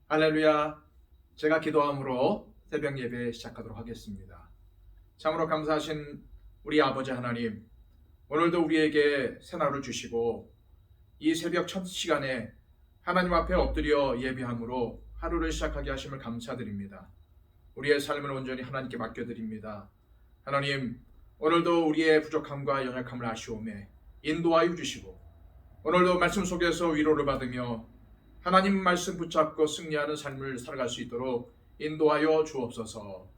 할렐루야. 제가 기도함으로 새벽 예배 시작하도록 하겠습니다. 참으로 감사하신 우리 아버지 하나님, 오늘도 우리에게 새날을 주시고 이 새벽 첫 시간에 하나님 앞에 엎드려 예배함으로 하루를 시작하게 하심을 감사드립니다. 우리의 삶을 온전히 하나님께 맡겨드립니다. 하나님, 오늘도 우리의 부족함과 연약함을 아시오매 인도하여 주시고, 오늘도 말씀 속에서 위로를 받으며 하나님 말씀 붙잡고 승리하는 삶을 살아갈 수 있도록 인도하여 주옵소서.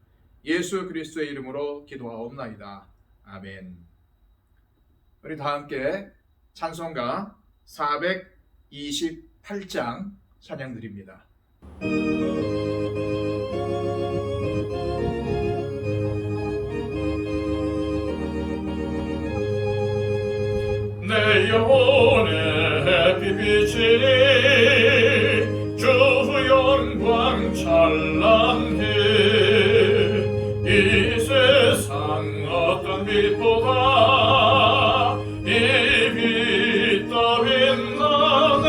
예수 그리스도의 이름으로 기도하옵나이다. 아멘. 우리 다 함께 찬송가 428장 찬양 드립니다. 내 영혼의 빛이 주 영광 찬란해. 이 세상 어떤 빛보다 이 빛 따윈 나네.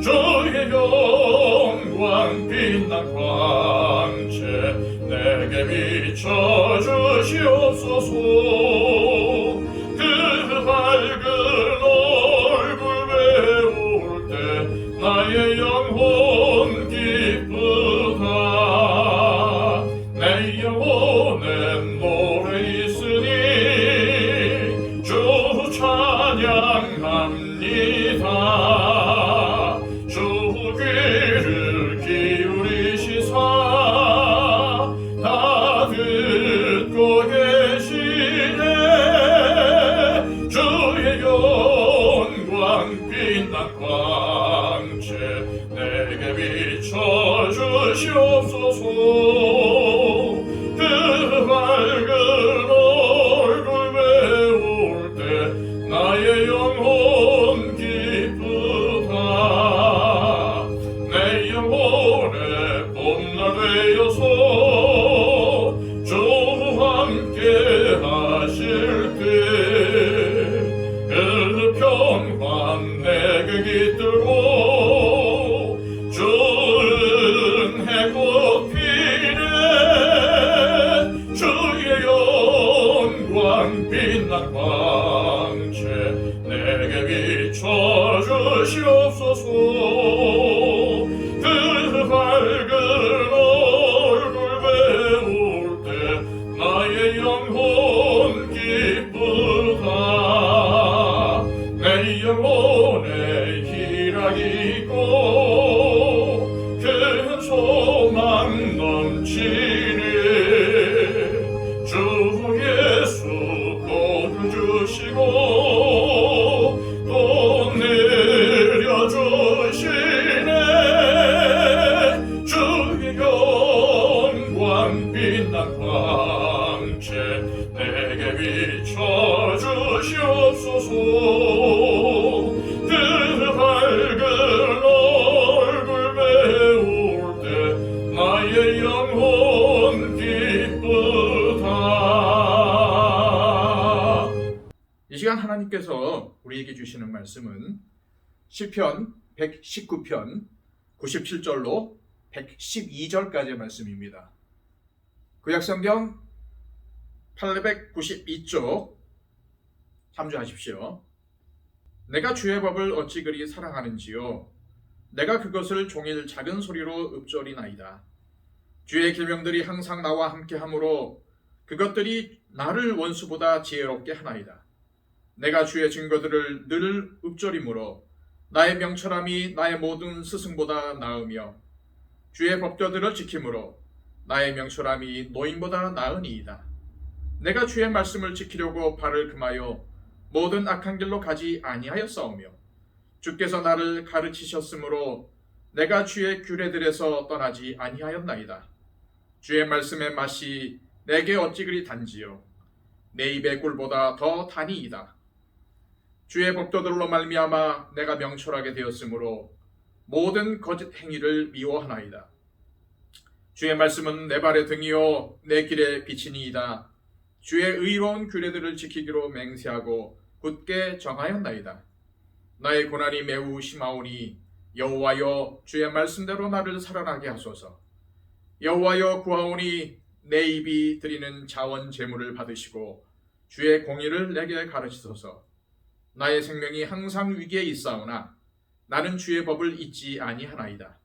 주의 영광 빛난 광채 내게 비춰주시옵소서. 밝은 얼굴 배울 때 나의 영혼 기쁘다. 내 영혼에 노래 있으니 주 찬양합니다. 주 귀를 기울이시사 다 듣고 계시네. 주의 영광 빛난 광채 내게 비춰주시옵소서. 그 밝은 얼굴 배울 때 나의 영혼 기쁘다. 내 영혼의 봄날 되어서 주와 함께 하실 때 그 평화 내게 깃들고 주 은혜 꽃피네. 주의 영광 빛난 광채 내게 비춰주시옵소서. 그 밝은 얼굴 배울 때 나의 영혼 기쁘다. 내 영혼에 희락이 있고 큰 소망 넘치네. 주 예수 복을 주시고 또 내려주시네. 주의 영광 빛난 광채 내게 비춰주시옵소서. 그 밝은 얼굴 배울 때 나의 영혼 기쁘다. 이 시간 하나님께서 우리에게 주시는 말씀은 시편 119편 97절로 112절까지의 말씀입니다. 구약성경 892쪽 참조하십시오. 내가 주의 법을 어찌 그리 사랑하는지요. 내가 그것을 종일 작은 소리로 읊조리나이다. 주의 계명들이 항상 나와 함께하므로 그것들이 나를 원수보다 지혜롭게 하나이다. 내가 주의 증거들을 늘 읊조리므로 나의 명철함이 나의 모든 스승보다 나으며 주의 법도들을 지킴으로 나의 명철함이 노인보다 나으니이다. 내가 주의 말씀을 지키려고 발을 금하여 모든 악한 길로 가지 아니하였사오며 주께서 나를 가르치셨으므로 내가 주의 규례들에서 떠나지 아니하였나이다. 주의 말씀의 맛이 내게 어찌 그리 단지요. 내 입의 꿀보다 더 다니이다. 주의 법도들로 말미암아 내가 명철하게 되었으므로 모든 거짓 행위를 미워하나이다. 주의 말씀은 내 발의 등이요 내 길의 빛이니이다. 주의 의로운 규례들을 지키기로 맹세하고 굳게 정하였나이다. 나의 고난이 매우 심하오니 여호와여, 주의 말씀대로 나를 살아나게 하소서. 여호와여, 구하오니 내 입이 드리는 자원 제물을 받으시고 주의 공의를 내게 가르치소서. 나의 생명이 항상 위기에 있사오나 나는 주의 법을 잊지 아니하나이다.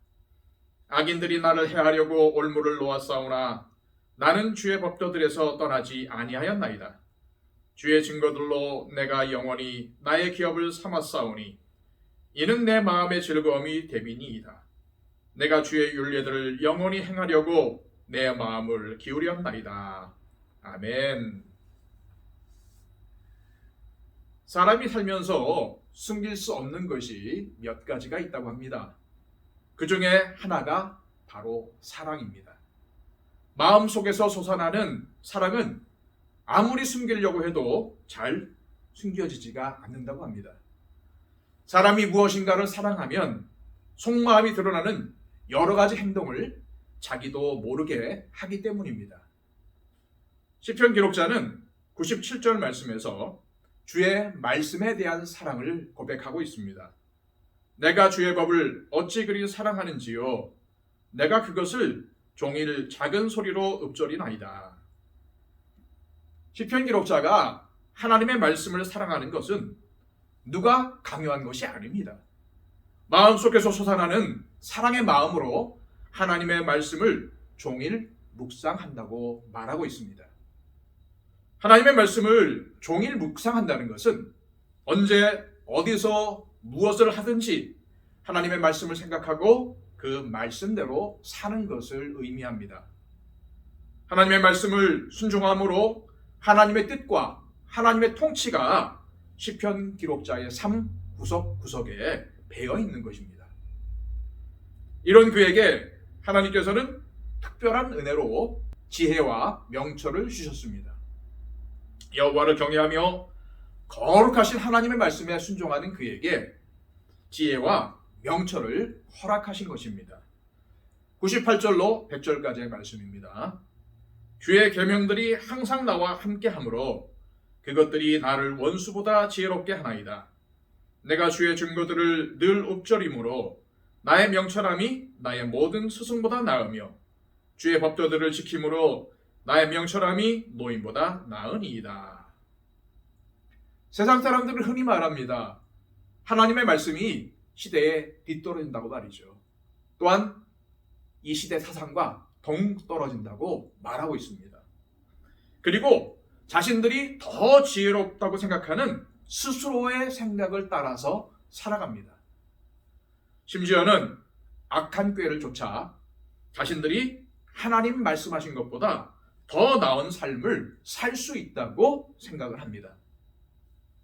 악인들이 나를 해하려고 올무를 놓았사오나 나는 주의 법도들에서 떠나지 아니하였나이다. 주의 증거들로 내가 영원히 나의 기업을 삼았사오니 이는 내 마음의 즐거움이 됨이니이다. 내가 주의 율례들을 영원히 행하려고 내 마음을 기울였나이다. 아멘. 사람이 살면서 숨길 수 없는 것이 몇 가지가 있다고 합니다. 그 중에 하나가 바로 사랑입니다. 마음속에서 솟아나는 사랑은 아무리 숨기려고 해도 잘 숨겨지지가 않는다고 합니다. 사람이 무엇인가를 사랑하면 속마음이 드러나는 여러 가지 행동을 자기도 모르게 하기 때문입니다. 시편 기록자는 97절 말씀에서 주의 말씀에 대한 사랑을 고백하고 있습니다. 내가 주의 법을 어찌 그리 사랑하는지요. 내가 그것을 종일 작은 소리로 읊조리나이다. 시편 기록자가 하나님의 말씀을 사랑하는 것은 누가 강요한 것이 아닙니다. 마음속에서 솟아나는 사랑의 마음으로 하나님의 말씀을 종일 묵상한다고 말하고 있습니다. 하나님의 말씀을 종일 묵상한다는 것은 언제 어디서 무엇을 하든지 하나님의 말씀을 생각하고 그 말씀대로 사는 것을 의미합니다. 하나님의 말씀을 순종함으로 하나님의 뜻과 하나님의 통치가 시편 기록자의 삶 구석구석에 배어 있는 것입니다. 이런 그에게 하나님께서는 특별한 은혜로 지혜와 명철을 주셨습니다. 여호와를 경외하며 거룩하신 하나님의 말씀에 순종하는 그에게 지혜와 명철을 허락하신 것입니다. 98절로 100절까지의 말씀입니다. 주의 계명들이 항상 나와 함께하므로 그것들이 나를 원수보다 지혜롭게 하나이다. 내가 주의 증거들을 늘 읊조림으로 나의 명철함이 나의 모든 스승보다 나으며 주의 법도들을 지킴으로 나의 명철함이 노인보다 나으니이다. 세상 사람들은 흔히 말합니다. 하나님의 말씀이 시대에 뒤떨어진다고 말이죠. 또한 이 시대 사상과 동떨어진다고 말하고 있습니다. 그리고 자신들이 더 지혜롭다고 생각하는 스스로의 생각을 따라서 살아갑니다. 심지어는 악한 꾀를 쫓아 자신들이 하나님 말씀하신 것보다 더 나은 삶을 살 수 있다고 생각을 합니다.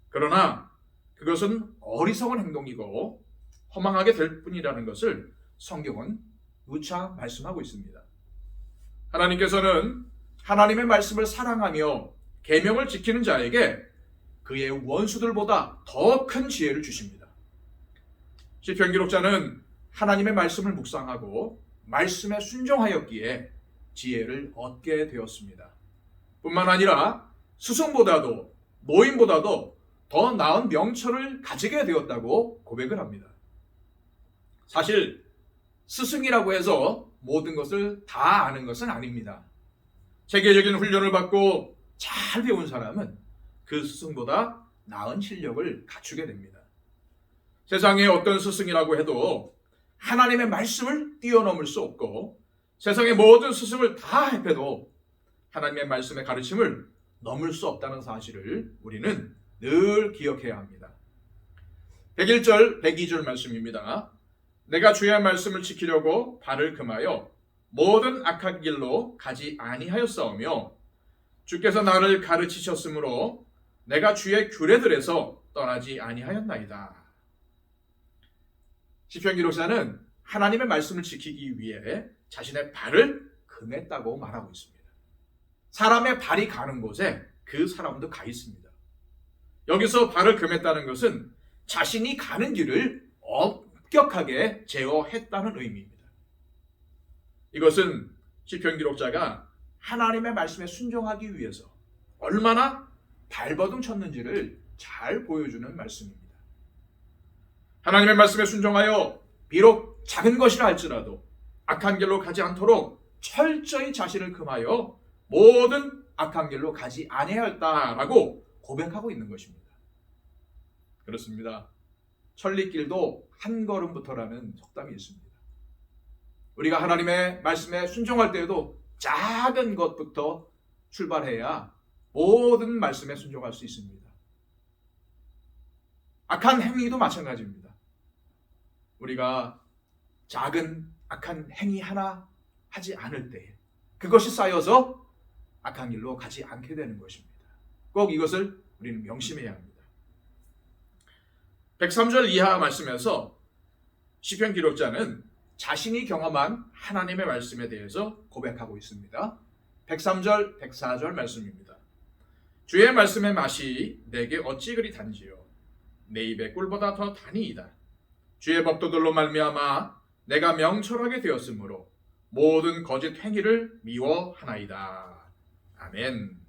그러나 그것은 어리석은 행동이고 허망하게 될 뿐이라는 것을 성경은 누차 말씀하고 있습니다. 하나님께서는 하나님의 말씀을 사랑하며 계명을 지키는 자에게 그의 원수들보다 더 큰 지혜를 주십니다. 시편 기록자는 하나님의 말씀을 묵상하고 말씀에 순종하였기에 지혜를 얻게 되었습니다. 뿐만 아니라 스승보다도 노인보다도 더 나은 명철을 가지게 되었다고 고백을 합니다. 사실 스승이라고 해서 모든 것을 다 아는 것은 아닙니다. 체계적인 훈련을 받고 잘 배운 사람은 그 스승보다 나은 실력을 갖추게 됩니다. 세상에 어떤 스승이라고 해도 하나님의 말씀을 뛰어넘을 수 없고 세상의 모든 스승을 다 해도 하나님의 말씀의 가르침을 넘을 수 없다는 사실을 우리는 늘 기억해야 합니다. 101절, 102절 말씀입니다. 내가 주의 말씀을 지키려고 발을 금하여 모든 악한 길로 가지 아니하였사오며 주께서 나를 가르치셨으므로 내가 주의 규례들에서 떠나지 아니하였나이다. 시편 기록자는 하나님의 말씀을 지키기 위해 자신의 발을 금했다고 말하고 있습니다. 사람의 발이 가는 곳에 그 사람도 가 있습니다. 여기서 발을 금했다는 것은 자신이 가는 길을 엄격하게 제어했다는 의미입니다. 이것은 시편 기록자가 하나님의 말씀에 순종하기 위해서 얼마나 발버둥 쳤는지를 잘 보여주는 말씀입니다. 하나님의 말씀에 순종하여 비록 작은 것이라 할지라도 악한 길로 가지 않도록 철저히 자신을 금하여 모든 악한 길로 가지 아니하였다라고 고백하고 있는 것입니다. 그렇습니다. 천리길도 한 걸음부터라는 속담이 있습니다. 우리가 하나님의 말씀에 순종할 때에도 작은 것부터 출발해야 모든 말씀에 순종할 수 있습니다. 악한 행위도 마찬가지입니다. 우리가 작은 악한 행위 하나 하지 않을 때에 그것이 쌓여서 악한 길로 가지 않게 되는 것입니다. 꼭 이것을 우리는 명심해야 합니다. 103절 이하 말씀에서 시편 기록자는 자신이 경험한 하나님의 말씀에 대해서 고백하고 있습니다. 103절, 104절 말씀입니다. 주의 말씀의 맛이 내게 어찌 그리 단지요 내 입의 꿀보다 더 단이이다. 주의 법도들로 말미암아 내가 명철하게 되었으므로 모든 거짓 행위를 미워하나이다. 아멘.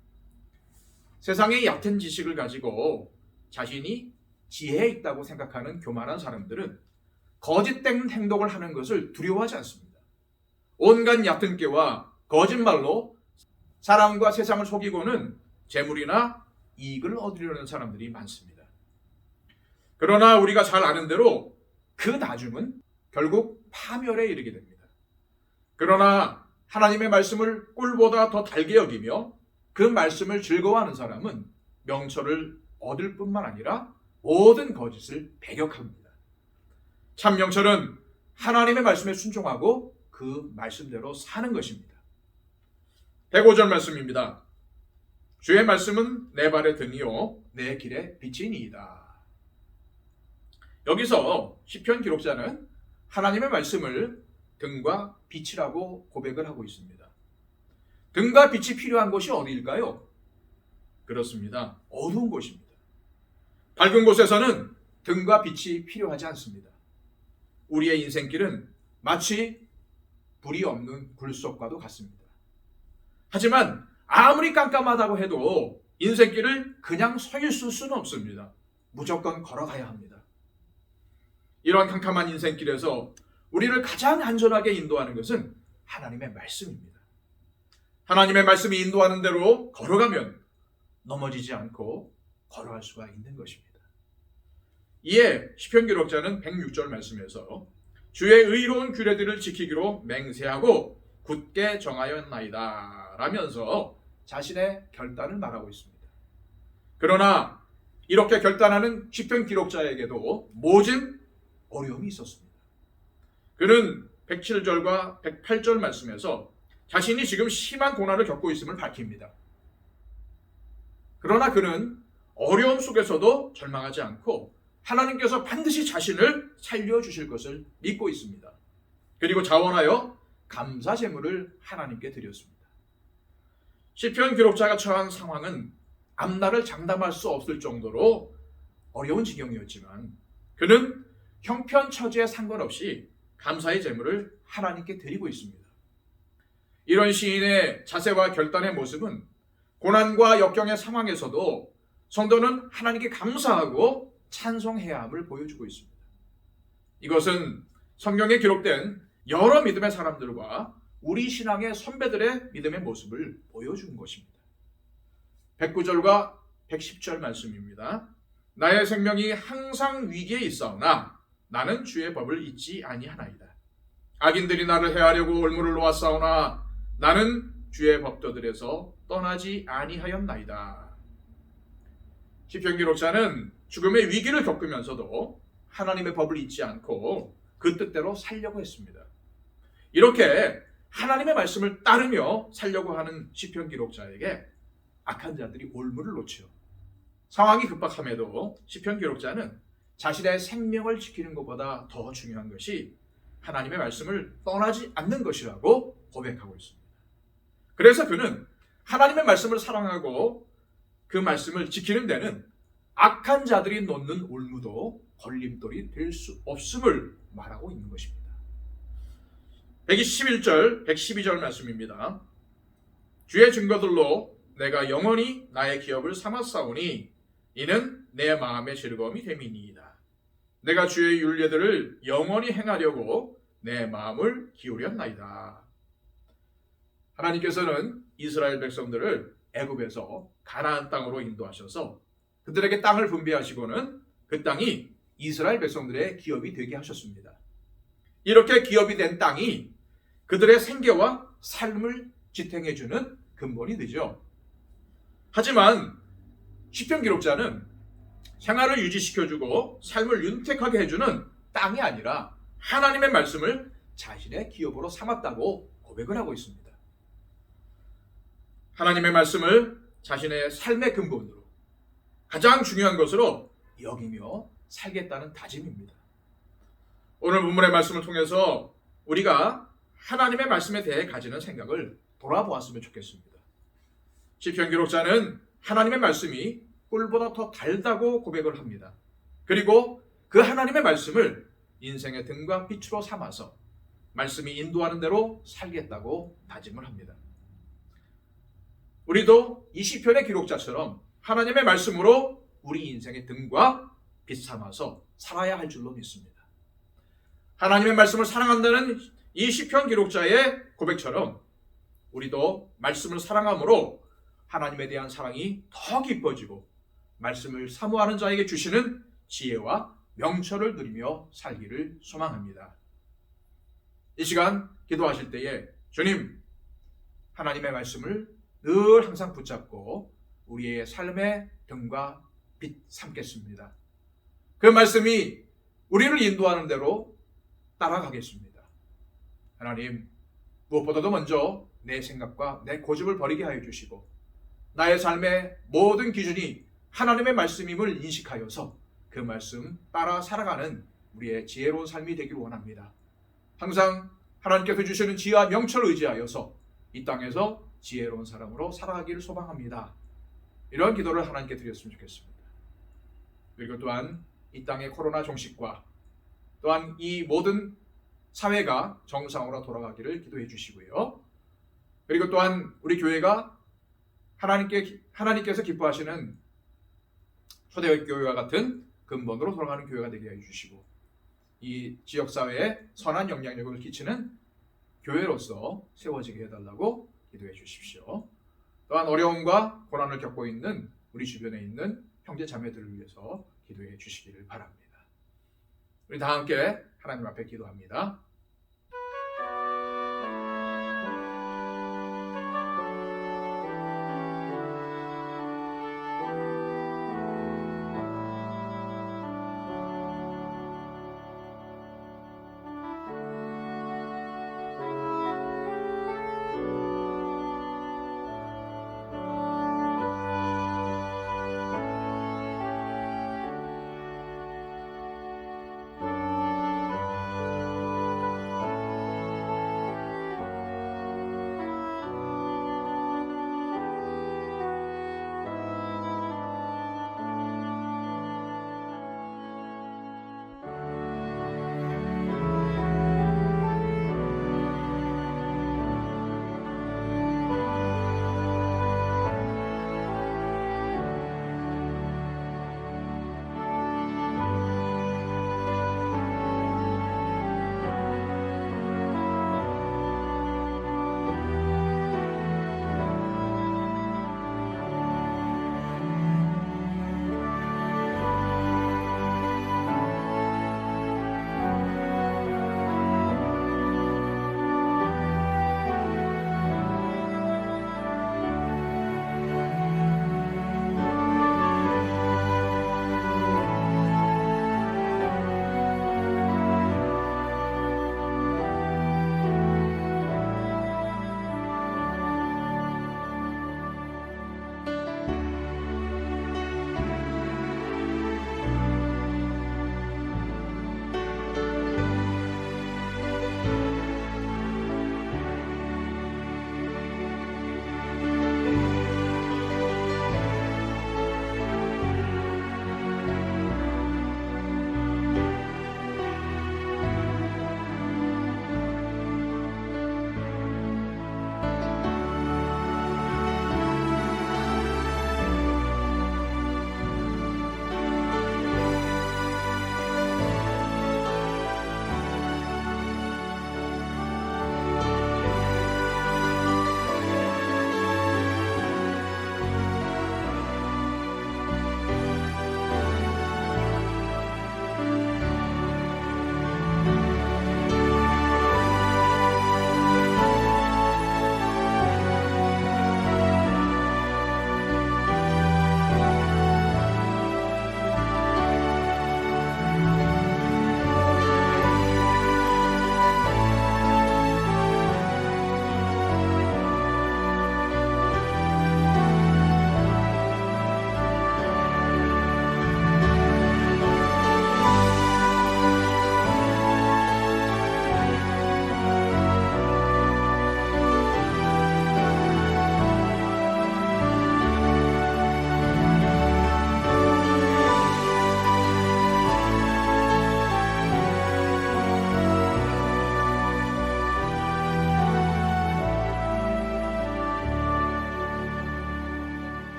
세상의 얕은 지식을 가지고 자신이 지혜에 있다고 생각하는 교만한 사람들은 거짓된 행동을 하는 것을 두려워하지 않습니다. 온갖 얕은 깨와 거짓말로 사람과 세상을 속이고는 재물이나 이익을 얻으려는 사람들이 많습니다. 그러나 우리가 잘 아는 대로 그 나중은 결국 파멸에 이르게 됩니다. 그러나 하나님의 말씀을 꿀보다 더 달게 여기며 그 말씀을 즐거워하는 사람은 명철을 얻을 뿐만 아니라 모든 거짓을 배격합니다. 참 명철은 하나님의 말씀에 순종하고 그 말씀대로 사는 것입니다. 105절 말씀입니다. 주의 말씀은 내 발의 등이요 내 길의 빛이니이다. 여기서 시편 기록자는 하나님의 말씀을 등과 빛이라고 고백을 하고 있습니다. 등과 빛이 필요한 곳이 어디일까요? 그렇습니다. 어두운 곳입니다. 밝은 곳에서는 등과 빛이 필요하지 않습니다. 우리의 인생길은 마치 불이 없는 굴 속과도 같습니다. 하지만 아무리 깜깜하다고 해도 인생길을 그냥 서 있을 수는 없습니다. 무조건 걸어가야 합니다. 이런 캄캄한 인생길에서 우리를 가장 안전하게 인도하는 것은 하나님의 말씀입니다. 하나님의 말씀이 인도하는 대로 걸어가면 넘어지지 않고 걸어갈 수가 있는 것입니다. 이에 시편 기록자는 106절 말씀에서 주의 의로운 규례들을 지키기로 맹세하고 굳게 정하였나이다 라면서 자신의 결단을 말하고 있습니다. 그러나 이렇게 결단하는 시편 기록자에게도 모진 어려움이 있었습니다. 그는 107절과 108절 말씀에서 자신이 지금 심한 고난을 겪고 있음을 밝힙니다. 그러나 그는 어려움 속에서도 절망하지 않고 하나님께서 반드시 자신을 살려주실 것을 믿고 있습니다. 그리고 자원하여 감사 제물을 하나님께 드렸습니다. 시편 기록자가 처한 상황은 앞날을 장담할 수 없을 정도로 어려운 지경이었지만 그는 형편처지에 상관없이 감사의 제물을 하나님께 드리고 있습니다. 이런 시인의 자세와 결단의 모습은 고난과 역경의 상황에서도 성도는 하나님께 감사하고 찬송해야 함을 보여주고 있습니다. 이것은 성경에 기록된 여러 믿음의 사람들과 우리 신앙의 선배들의 믿음의 모습을 보여주는 것입니다. 109절과 110절 말씀입니다. 나의 생명이 항상 위기에 있사오나 나는 주의 법을 잊지 아니하나이다. 악인들이 나를 해하려고 올무를 놓았사오나 나는 주의 법도들에서 떠나지 아니하였나이다. 시편 기록자는 죽음의 위기를 겪으면서도 하나님의 법을 잊지 않고 그 뜻대로 살려고 했습니다. 이렇게 하나님의 말씀을 따르며 살려고 하는 시편 기록자에게 악한 자들이 올무를 놓지요. 상황이 급박함에도 시편 기록자는 자신의 생명을 지키는 것보다 더 중요한 것이 하나님의 말씀을 떠나지 않는 것이라고 고백하고 있습니다. 그래서 그는 하나님의 말씀을 사랑하고 그 말씀을 지키는 데는 악한 자들이 놓는 올무도 걸림돌이 될 수 없음을 말하고 있는 것입니다. 121절, 112절 말씀입니다. 주의 증거들로 내가 영원히 나의 기업을 삼았사오니 이는 내 마음의 즐거움이 됨이니이다. 내가 주의 율례들을 영원히 행하려고 내 마음을 기울였나이다. 하나님께서는 이스라엘 백성들을 애굽에서 가나안 땅으로 인도하셔서 그들에게 땅을 분배하시고는 그 땅이 이스라엘 백성들의 기업이 되게 하셨습니다. 이렇게 기업이 된 땅이 그들의 생계와 삶을 지탱해주는 근본이 되죠. 하지만 시편 기록자는 생활을 유지시켜주고 삶을 윤택하게 해주는 땅이 아니라 하나님의 말씀을 자신의 기업으로 삼았다고 고백을 하고 있습니다. 하나님의 말씀을 자신의 삶의 근본으로 가장 중요한 것으로 여기며 살겠다는 다짐입니다. 오늘 본문의 말씀을 통해서 우리가 하나님의 말씀에 대해 가지는 생각을 돌아보았으면 좋겠습니다. 시편 기록자는 하나님의 말씀이 꿀보다 더 달다고 고백을 합니다. 그리고 그 하나님의 말씀을 인생의 등과 빛으로 삼아서 말씀이 인도하는 대로 살겠다고 다짐을 합니다. 우리도 이 시편의 기록자처럼 하나님의 말씀으로 우리 인생의 등과 빛 삼아서 살아야 할 줄로 믿습니다. 하나님의 말씀을 사랑한다는 이 시편 기록자의 고백처럼 우리도 말씀을 사랑함으로 하나님에 대한 사랑이 더 깊어지고 말씀을 사모하는 자에게 주시는 지혜와 명철을 누리며 살기를 소망합니다. 이 시간 기도하실 때에 주님, 하나님의 말씀을 늘 항상 붙잡고 우리의 삶의 등과 빛 삼겠습니다. 그 말씀이 우리를 인도하는 대로 따라가겠습니다. 하나님, 무엇보다도 먼저 내 생각과 내 고집을 버리게 하여 주시고 나의 삶의 모든 기준이 하나님의 말씀임을 인식하여서 그 말씀 따라 살아가는 우리의 지혜로운 삶이 되기를 원합니다. 항상 하나님께서 주시는 지혜와 명철을 의지하여서 이 땅에서 지혜로운 사람으로 살아가기를 소망합니다. 이런 기도를 하나님께 드렸으면 좋겠습니다. 그리고 또한 이 땅의 코로나 종식과 또한 이 모든 사회가 정상으로 돌아가기를 기도해 주시고요. 그리고 또한 우리 교회가 하나님께서 기뻐하시는 초대교회와 같은 근본으로 돌아가는 교회가 되게 해주시고 이 지역사회에 선한 영향력을 끼치는 교회로서 세워지게 해달라고 기도해 주십시오. 또한 어려움과 고난을 겪고 있는 우리 주변에 있는 형제 자매들을 위해서 기도해 주시기를 바랍니다. 우리 다 함께 하나님 앞에 기도합니다.